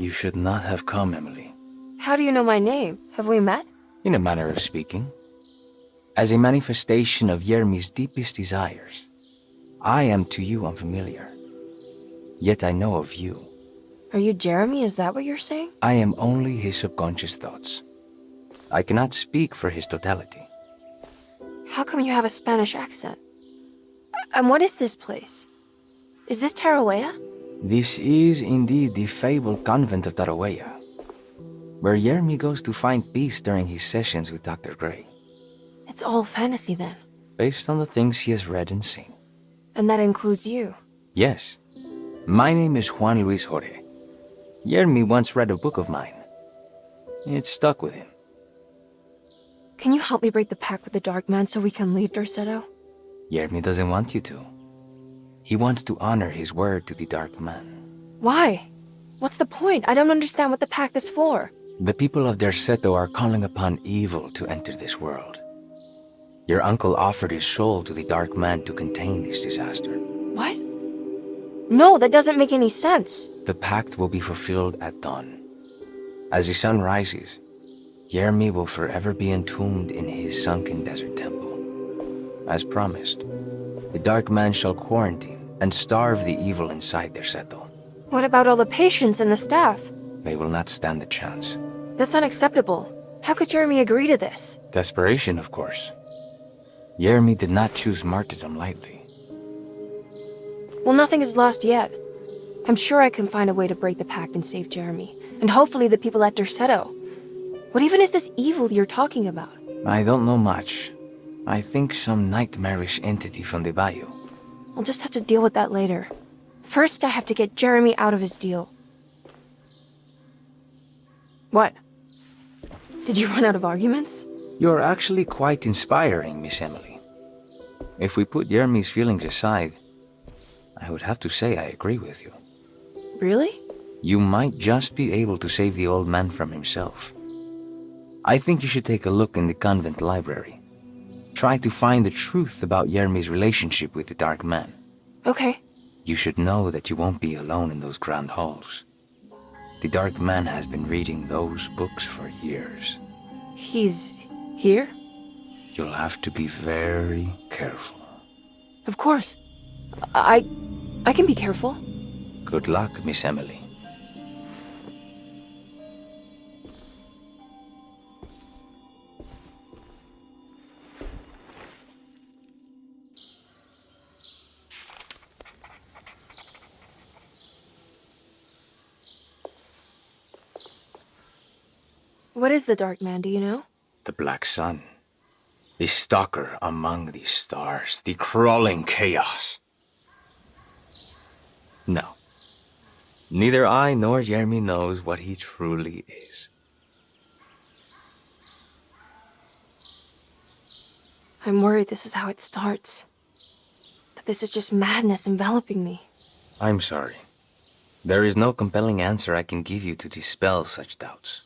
You should not have come, Emily. How do you know my name? Have we met? In a manner of speaking. As a manifestation of Yermi's deepest desires, I am to you unfamiliar. Yet I know of you. Are you Jeremy? Is that what you're saying? I am only his subconscious thoughts. I cannot speak for his totality. How come you have a Spanish accent? And what is this place? Is this Tarawea? This is indeed the fabled convent of Tarawea, where Yermi goes to find peace during his sessions with Dr. Gray. It's all fantasy then. Based on the things he has read and seen. And that includes you. Yes. My name is Juan Luis Jorge. Yermi once read a book of mine. It stuck with him. Can you help me break the pact with the Dark Man so we can leave Derceto? Yermi doesn't want you to. He wants to honor his word to the Dark Man. Why? What's the point? I don't understand what the pact is for. The people of Derceto are calling upon evil to enter this world. Your uncle offered his soul to the Dark Man to contain this disaster. What? No, that doesn't make any sense. The pact will be fulfilled at dawn. As the sun rises, Yermi will forever be entombed in his sunken desert temple. As promised, the Dark Man shall quarantine and starve the evil inside Derceto. What about all the patients and the staff? They will not stand a chance. That's unacceptable. How could Jeremy agree to this? Desperation, of course. Yermi did not choose martyrdom lightly. Well, nothing is lost yet. I'm sure I can find a way to break the pact and save Jeremy. And hopefully the people at Derceto. What even is this evil you're talking about? I don't know much. I think some nightmarish entity from the bayou. I'll just have to deal with that later. First, I have to get Jeremy out of his deal. What? Did you run out of arguments? You're actually quite inspiring, Miss Emily. If we put Yermi's feelings aside, I would have to say I agree with you. Really? You might just be able to save the old man from himself. I think you should take a look in the convent library. Try to find the truth about Yermi's relationship with the Dark Man. Okay. You should know that you won't be alone in those grand halls. The Dark Man has been reading those books for years. He's here? You'll have to be very careful. Of course. I can be careful. Good luck, Miss Emily. What is the Dark Man, do you know? The Black Sun. The stalker among the stars. The crawling chaos. No. Neither I nor Jeremy knows what he truly is. I'm worried this is how it starts. That this is just madness enveloping me. I'm sorry. There is no compelling answer I can give you to dispel such doubts.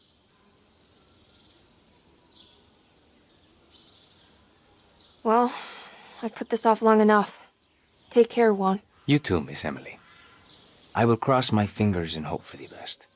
Well, I've put this off long enough. Take care, Juan. You too, Miss Emily. I will cross my fingers and hope for the best.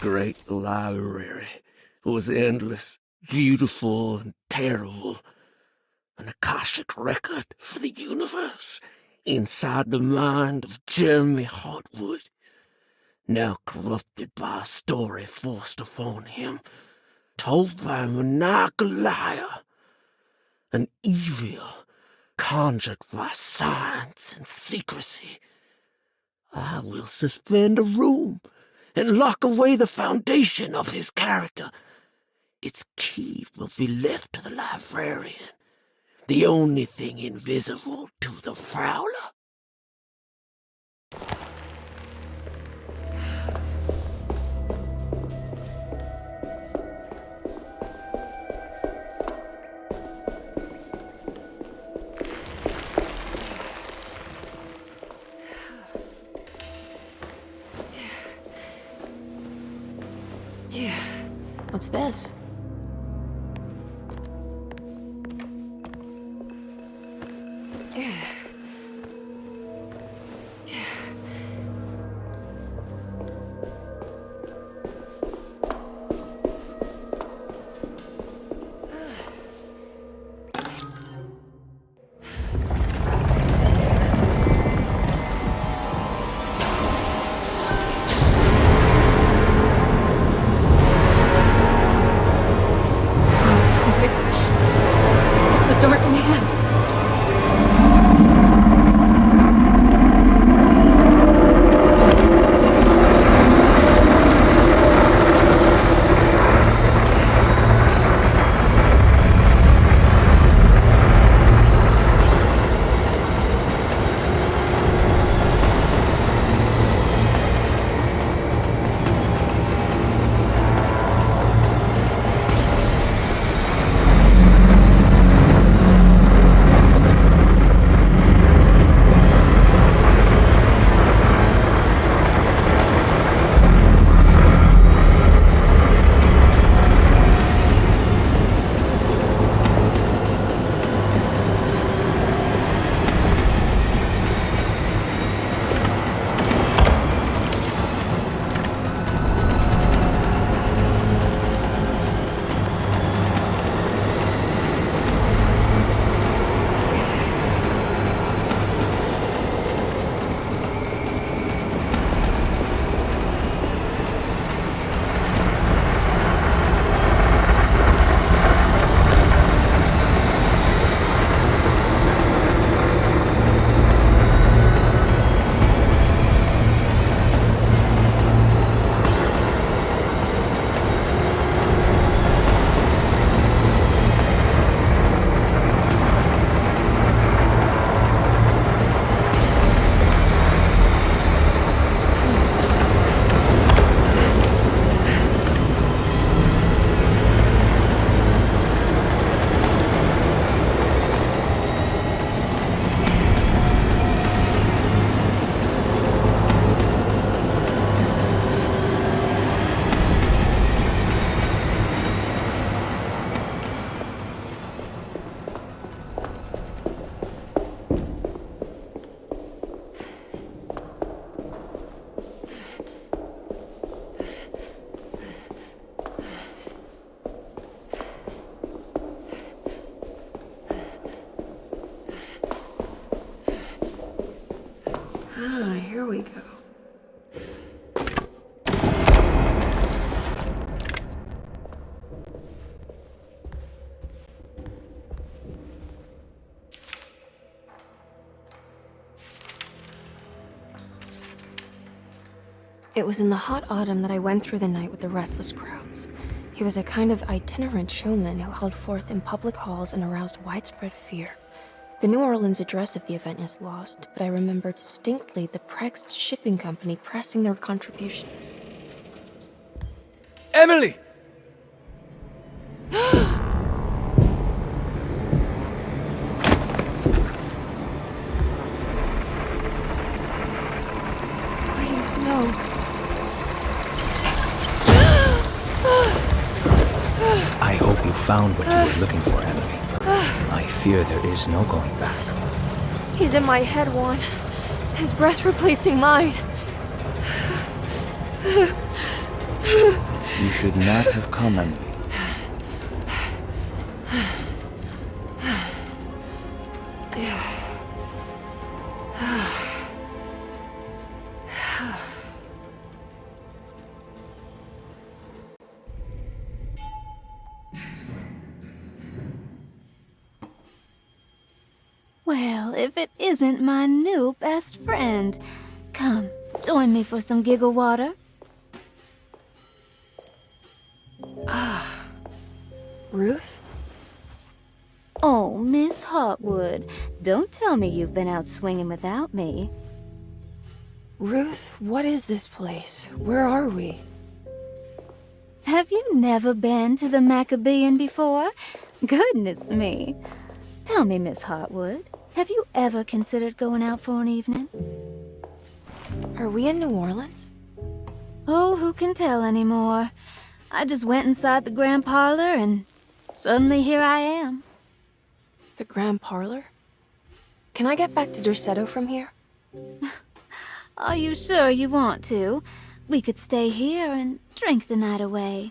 great library was endless, beautiful, and terrible. An Akashic record for the universe inside the mind of Jeremy Hartwood, now corrupted by a story forced upon him, told by a maniacal liar, an evil conjured by science and secrecy. I will suspend a room and lock away the foundation of his character. Its key will be left to the librarian, the only thing invisible to the prowler. What's this? It's the Dark Man. Here we go. It was in the hot autumn that I went through the night with the restless crowds. He was a kind of itinerant showman who held forth in public halls and aroused widespread fear. The New Orleans address of the event is lost, but I remember distinctly the Prext shipping company pressing their contribution. Emily! Please, no. I hope you found what you were looking for, Emily. I fear there is no going back. He's in my head, Juan. His breath replacing mine. You should not have come, Emily. Well, if it isn't my new best friend. Come, join me for some giggle water. Ruth? Oh, Miss Hartwood, don't tell me you've been out swinging without me. Ruth, what is this place? Where are we? Have you never been to the Maccabean before? Goodness me. Tell me, Miss Hartwood, have you ever considered going out for an evening? Are we in New Orleans? Oh, who can tell anymore? I just went inside the grand parlor and suddenly here I am. The Grand Parlor? Can I get back to Derceto from here? Are you sure you want to? We could stay here and drink the night away.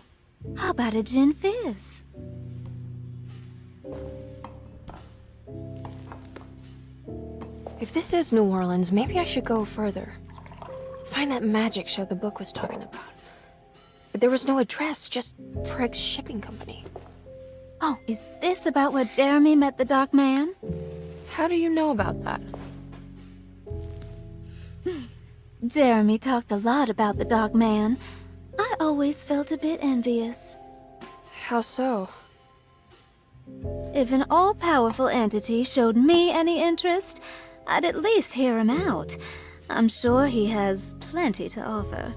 How about a gin fizz? If this is New Orleans, maybe I should go further. Find that magic show the book was talking about. But there was no address, just Preg's Shipping Company. Oh, is this about where Jeremy met the Dark Man? How do you know about that? Jeremy talked a lot about the Dark Man. I always felt a bit envious. How so? If an all-powerful entity showed me any interest, I'd at least hear him out. I'm sure he has plenty to offer.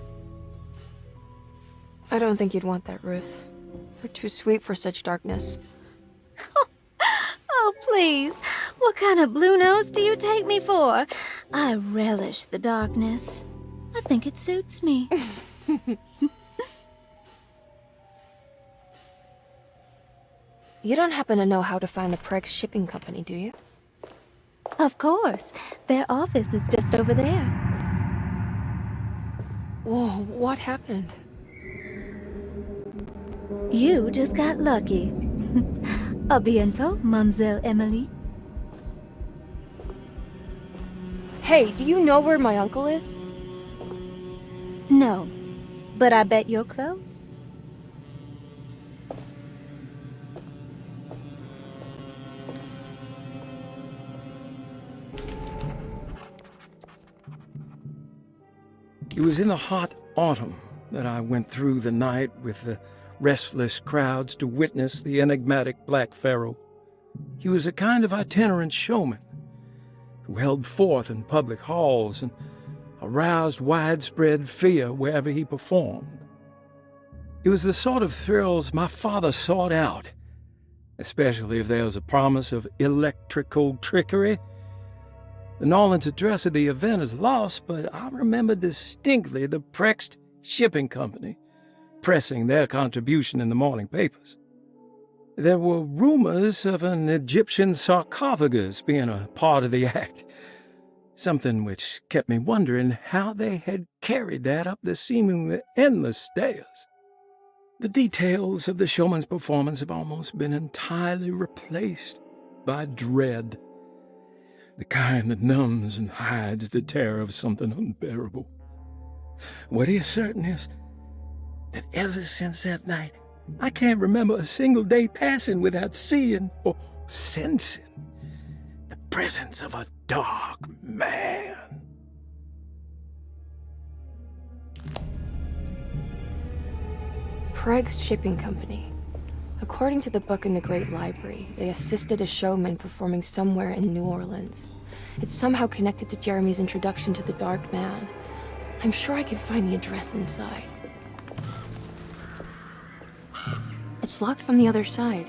I don't think you'd want that, Ruth. You're too sweet for such darkness. Oh, please. What kind of blue nose do you take me for? I relish the darkness. I think it suits me. You don't happen to know how to find the Preg's Shipping Company, do you? Of course. Their office is just over there. Whoa, what happened? You just got lucky. A bientôt, Mademoiselle Emily. Hey, do you know where my uncle is? No, but I bet you're close. It was in the hot autumn that I went through the night with the restless crowds to witness the enigmatic Black Pharaoh. He was a kind of itinerant showman who held forth in public halls and aroused widespread fear wherever he performed. It was the sort of thrills my father sought out, especially if there was a promise of electrical trickery. The Nolan's address of the event is lost, but I remember distinctly the Preg's Shipping Company pressing their contribution in the morning papers. There were rumors of an Egyptian sarcophagus being a part of the act, something which kept me wondering how they had carried that up the seemingly endless stairs. The details of the showman's performance have almost been entirely replaced by dread, the kind that numbs and hides the terror of something unbearable. What is certain is that ever since that night, I can't remember a single day passing without seeing or sensing the presence of a dark man. Preg's Shipping Company. According to the book in the Great Library, they assisted a showman performing somewhere in New Orleans. It's somehow connected to Jeremy's introduction to the Dark Man. I'm sure I could find the address inside. It's locked from the other side.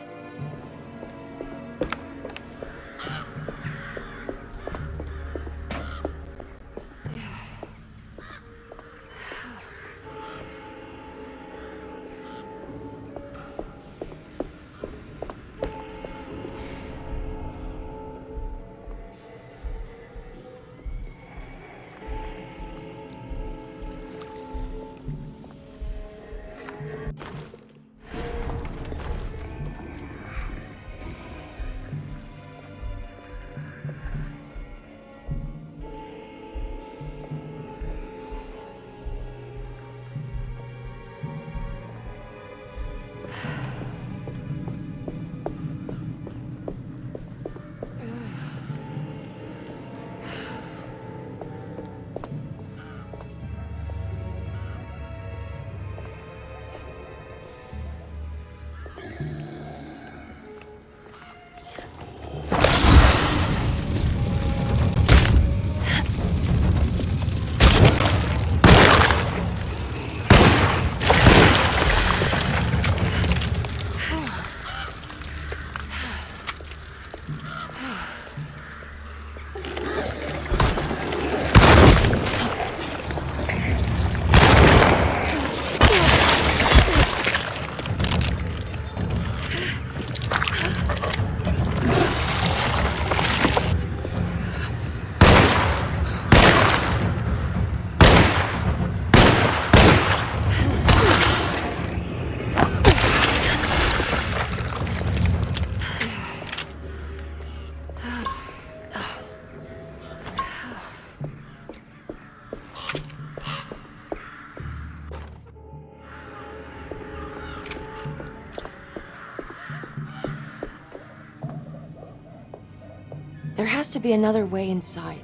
There has to be another way inside.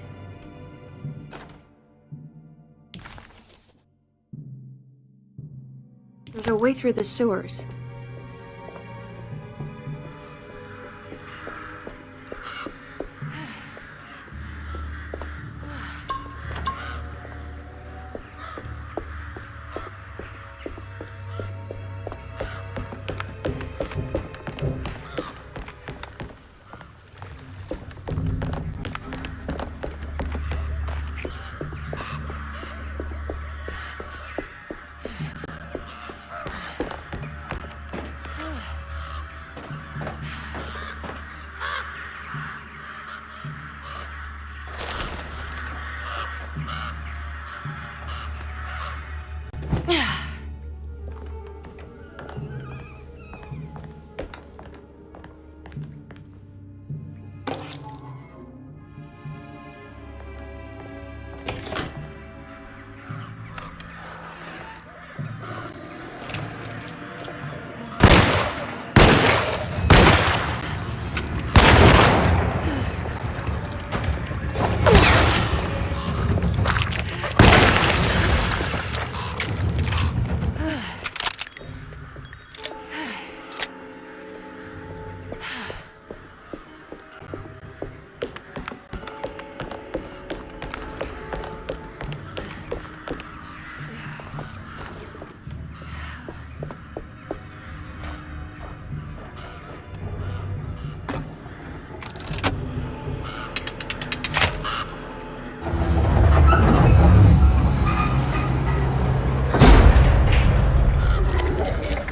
There's a way through the sewers.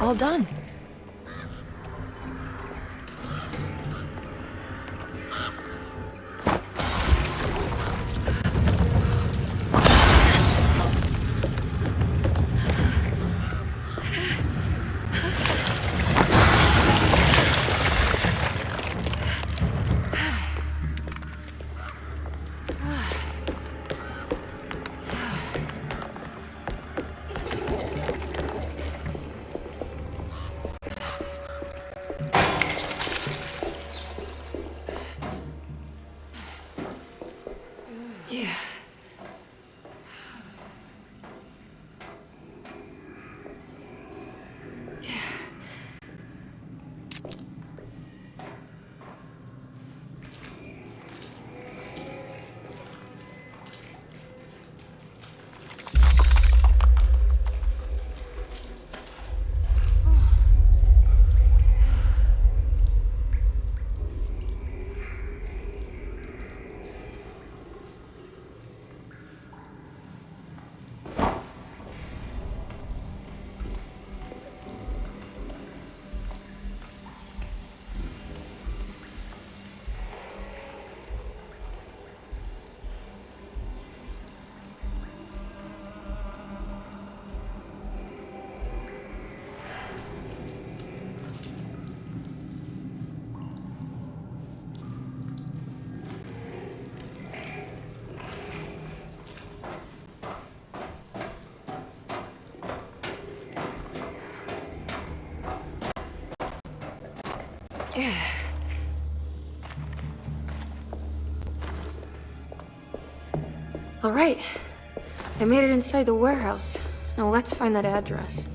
All done. All right. I made it inside the warehouse. Now let's find that address.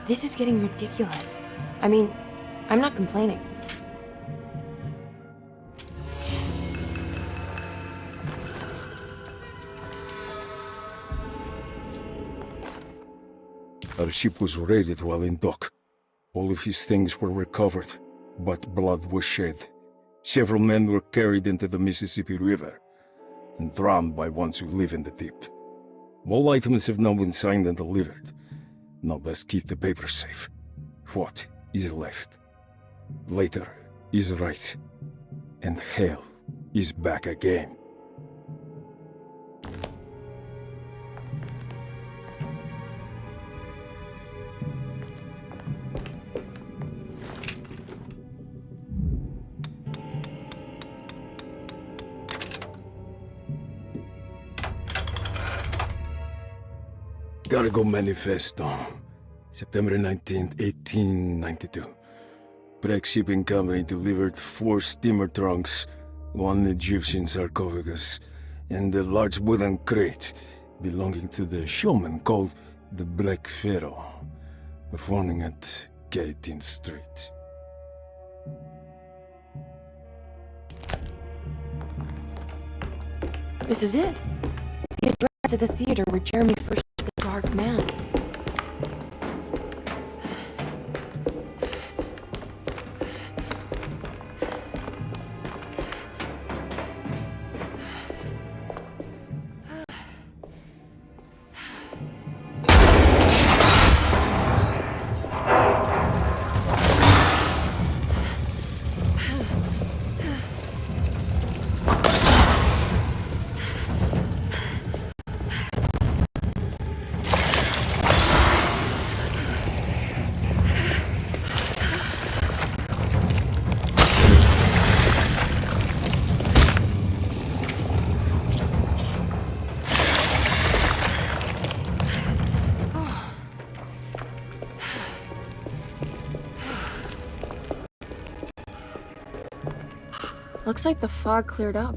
This is getting ridiculous. I mean, I'm not complaining. Our ship was raided while in dock. All of his things were recovered, but blood was shed. Several men were carried into the Mississippi River and drowned by ones who live in the deep. All items have now been signed and delivered. Now best keep the papers safe. What is left? Later is right, and hell is back again. Gotta go manifesto. September 19th, 1892. Breck Shipping Company delivered 4 steamer trunks, 1 Egyptian sarcophagus, and a large wooden crate belonging to the showman called the Black Pharaoh, performing at 18th Street. This is it. The address to the theater where Jeremy first saw the Dark Man. Looks like the fog cleared up.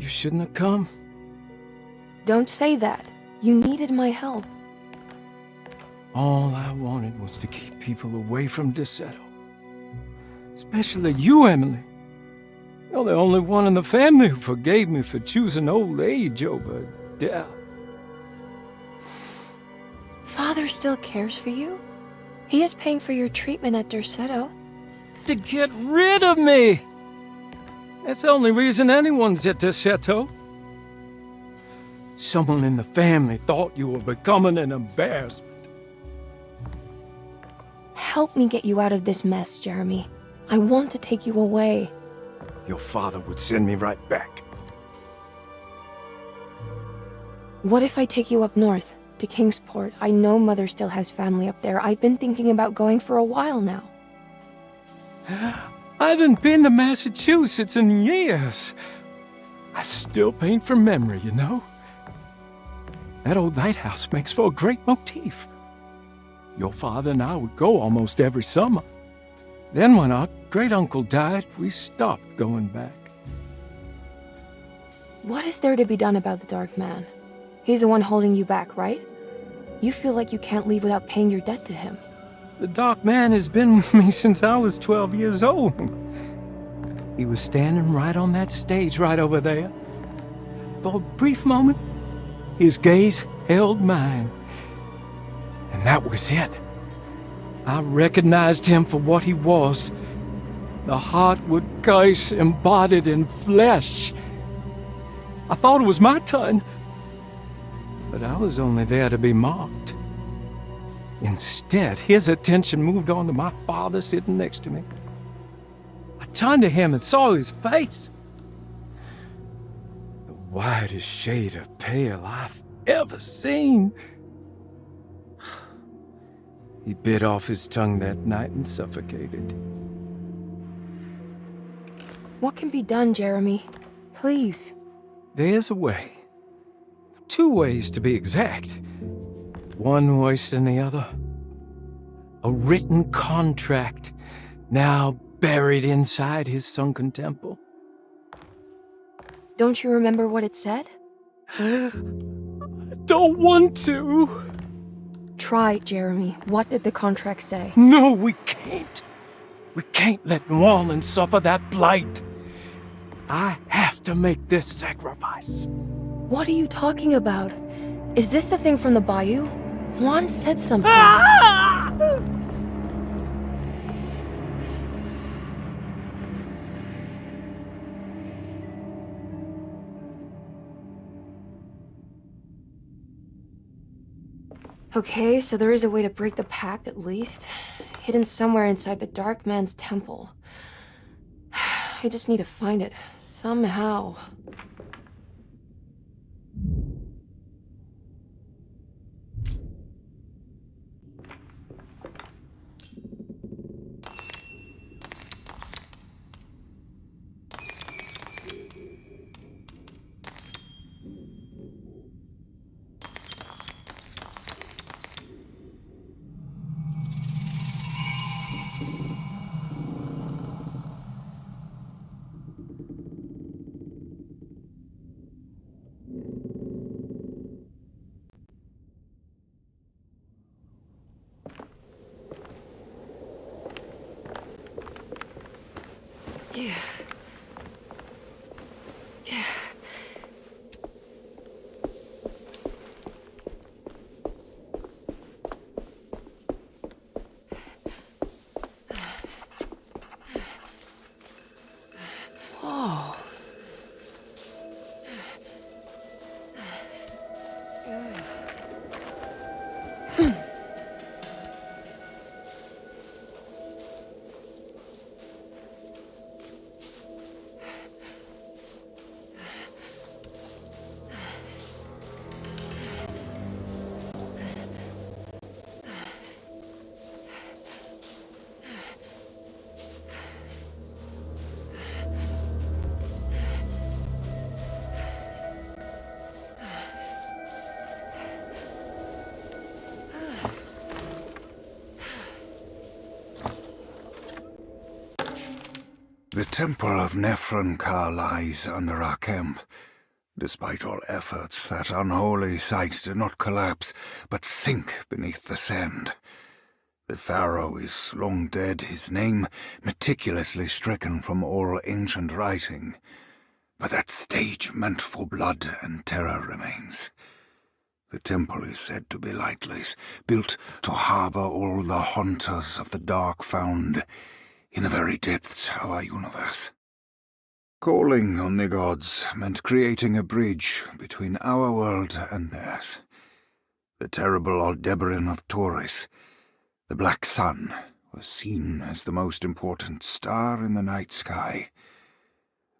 You shouldn't have come. Don't say that. You needed my help. All I wanted was to keep people away from Desetto. Especially you, Emily. You're the only one in the family who forgave me for choosing old age over death. Father still cares for you? He is paying for your treatment at Desetto. To get rid of me! That's the only reason anyone's at Desetto. Someone in the family thought you were becoming an embarrassment. Help me get you out of this mess, Jeremy. I want to take you away. Your father would send me right back. What if I take you up north, to Kingsport? I know Mother still has family up there. I've been thinking about going for a while now. I haven't been to Massachusetts in years. I still paint from memory, you know. That old lighthouse makes for a great motif. Your father and I would go almost every summer. Then when our great-uncle died, we stopped going back. What is there to be done about the Dark Man? He's the one holding you back, right? You feel like you can't leave without paying your debt to him. The Dark Man has been with me since I was 12 years old. He was standing right on that stage right over there. For a brief moment, his gaze held mine. And that was it. I recognized him for what he was. The Hartwood curse embodied in flesh. I thought it was my turn, but I was only there to be mocked. Instead, his attention moved on to my father sitting next to me. I turned to him and saw his face. The whitest shade of pale I've ever seen. He bit off his tongue that night and suffocated. What can be done, Jeremy? Please. There's a way. 2 ways to be exact. One worse than the other. A written contract, now buried inside his sunken temple. Don't you remember what it said? I don't want to. Try, Jeremy. What did the contract say? No, we can't. We can't let New Orleans suffer that blight. I have to make this sacrifice. What are you talking about? Is this the thing from the bayou? Juan said something. Ah! Okay, so there is a way to break the pact at least. Hidden somewhere inside the Dark Man's temple. I just need to find it. Somehow. Yeah. Whoa. The Temple of Nephron-Ka lies under our camp. Despite all efforts, that unholy site did not collapse, but sink beneath the sand. The pharaoh is long dead, his name meticulously stricken from all ancient writing. But that stage meant for blood and terror remains. The temple is said to be lightless, built to harbor all the haunters of the dark found in the very depths of our universe. Calling on the gods meant creating a bridge between our world and theirs. The terrible Aldebaran of Taurus, the Black Sun, was seen as the most important star in the night sky,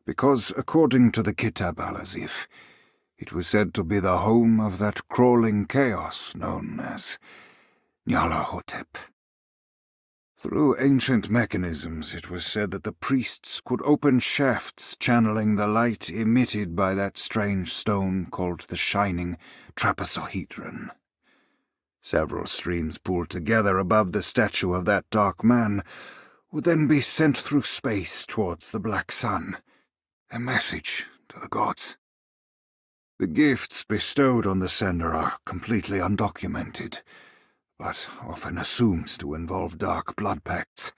because, according to the Kitab al-Azif, it was said to be the home of that crawling chaos known as Nyarlathotep. Through ancient mechanisms, it was said that the priests could open shafts channeling the light emitted by that strange stone called the Shining Trapezohedron. Several streams pooled together above the statue of that dark man would then be sent through space towards the Black Sun, a message to the gods. The gifts bestowed on the sender are completely undocumented, but often assumed to involve dark blood pacts,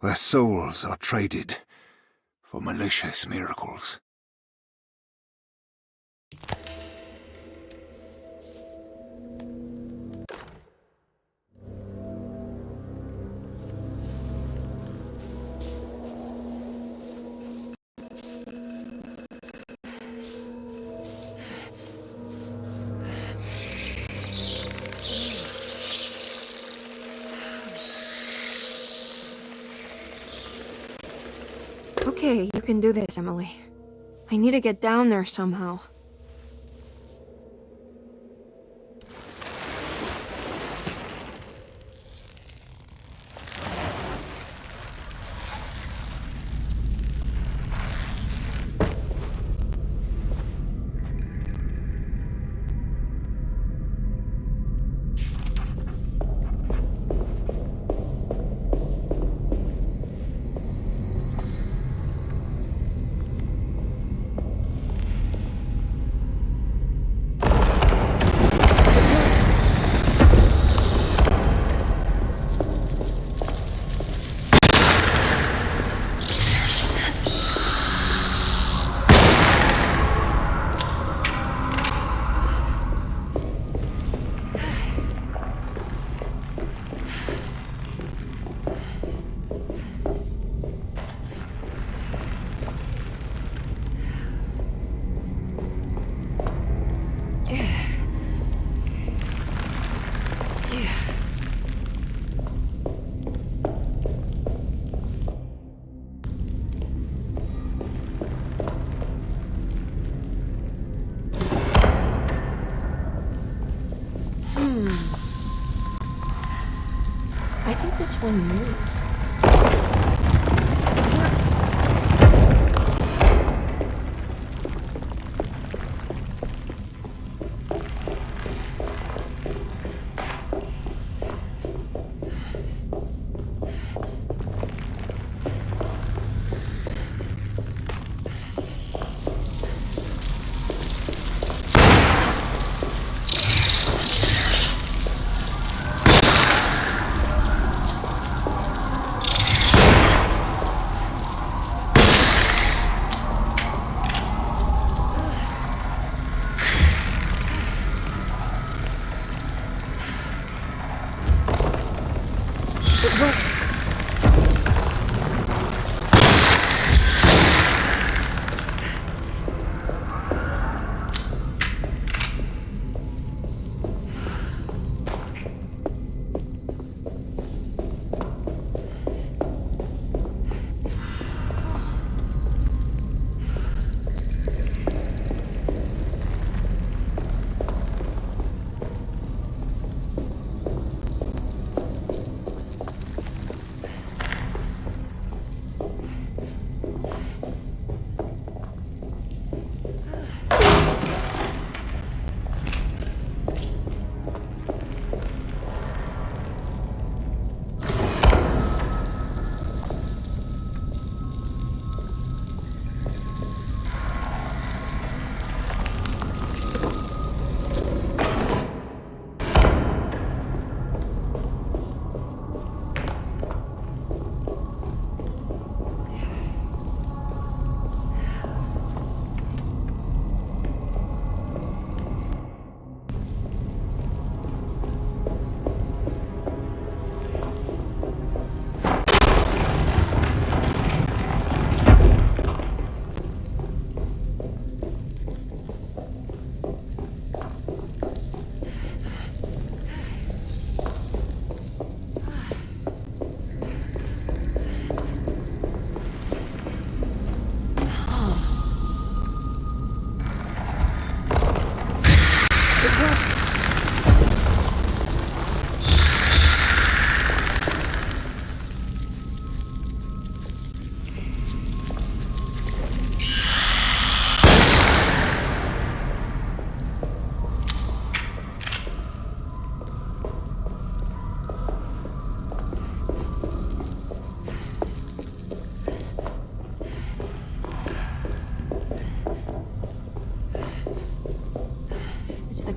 where souls are traded for malicious miracles. Okay, you can do this, Emily. I need to get down there somehow. full moons.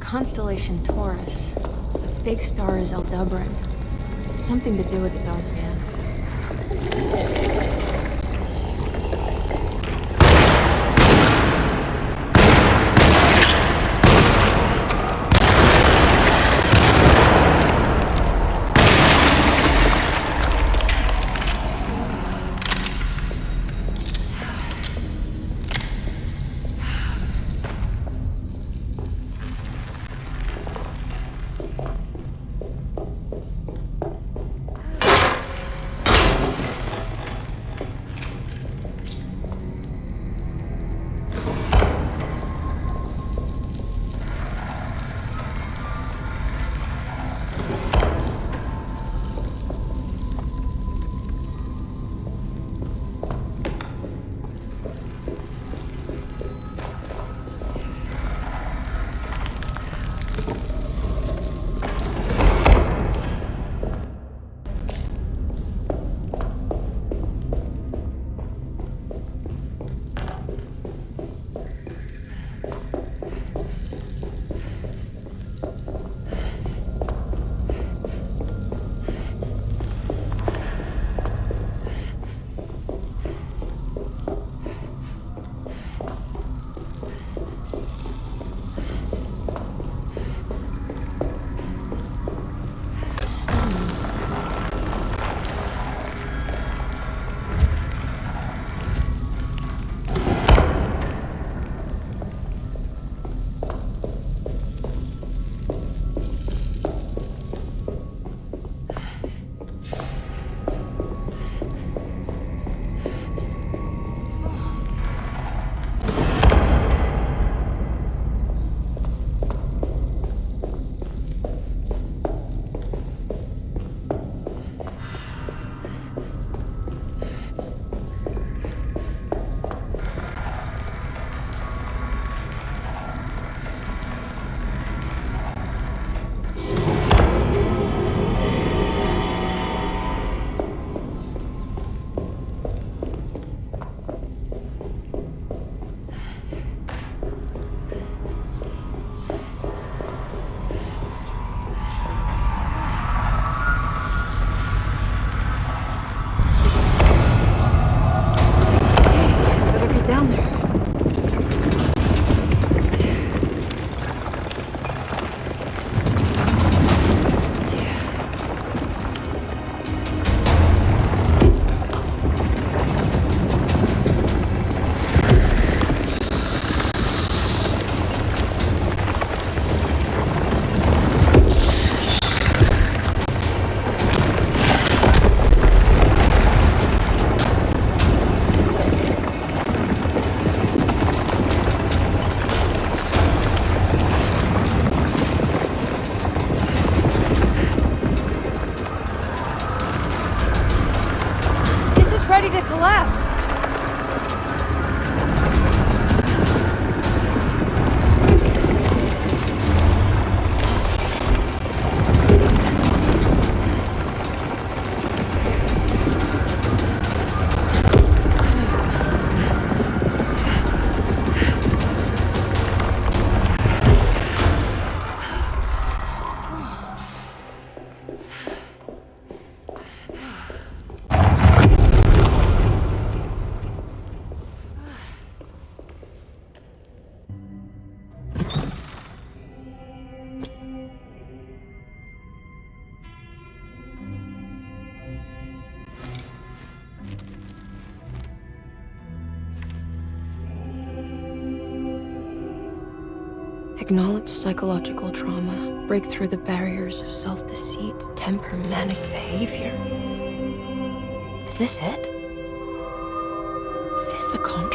Constellation Taurus. The big star is Aldebaran. It's something to do with the Dark Man. Acknowledge psychological trauma. Break through the barriers of self-deceit, temper manic behavior. Is this it? Is this the concept?